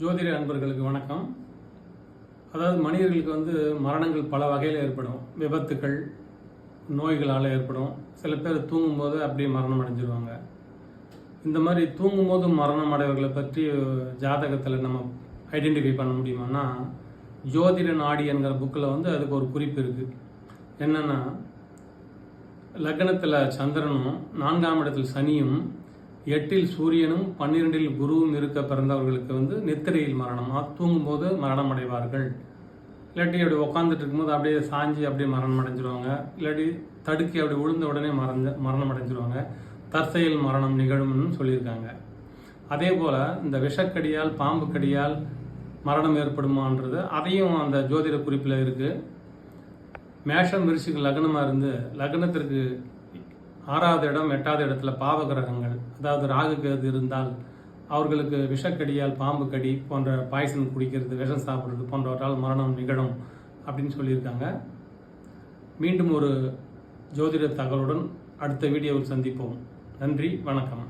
ஜோதிட அன்பர்களுக்கு வணக்கம். அதாவது மனிதர்களுக்கு மரணங்கள் பல வகையில் ஏற்படும். விபத்துக்கள், நோய்களால் ஏற்படும். சில பேர் தூங்கும்போது அப்படியே மரணம் அடைஞ்சிருவாங்க. இந்த மாதிரி தூங்கும்போது மரணம் அடைவர்களை பற்றி ஜாதகத்தில் நம்ம ஐடென்டிஃபை பண்ண முடியுமான்னா, ஜோதிட நாடி என்கிற புக்கில் அதுக்கு ஒரு குறிப்பு இருக்குது. என்னென்னா, லக்னத்தில் சந்திரனும் 4ஆம் இடத்தில் சனியும் 8இல் சூரியனும் 12இல் குருவும் இருக்க பிறந்தவர்களுக்கு நித்திரையில் மரணம், தூங்கும்போது மரணம் அடைவார்கள். இல்லாட்டி அப்படி உட்காந்துட்டு இருக்கும்போது அப்படியே சாஞ்சி அப்படியே மரணம் அடைஞ்சிருவாங்க. இல்லாட்டி தடுக்கி அப்படி விழுந்த உடனே மரணம் அடைஞ்சிருவாங்க. தற்செயல் மரணம் நிகழும்னு சொல்லியிருக்காங்க. அதே போல் இந்த விஷக்கடியால், பாம்பு கடியால் மரணம் ஏற்படுமான்றது அதையும் அந்த ஜோதிட குறிப்பில் இருக்குது. மேஷம் விருச்சிக லக்னமாக இருந்து லக்னத்திற்கு 6வது இடம் 8வது இடத்துல பாவ கிரகங்கள், அதாவது ராகு கேது இருந்தால் அவர்களுக்கு விஷக்கடியால், பாம்பு கடி போன்ற பாய்சன் குடிக்கிறது, விஷம் சாப்பிட்றது போன்றவற்றால் மரணம் நிகழும் அப்படின்னு சொல்லியிருக்காங்க. மீண்டும் ஒரு ஜோதிட தகவலுடன் அடுத்த வீடியோவில் சந்திப்போம். நன்றி, வணக்கம்.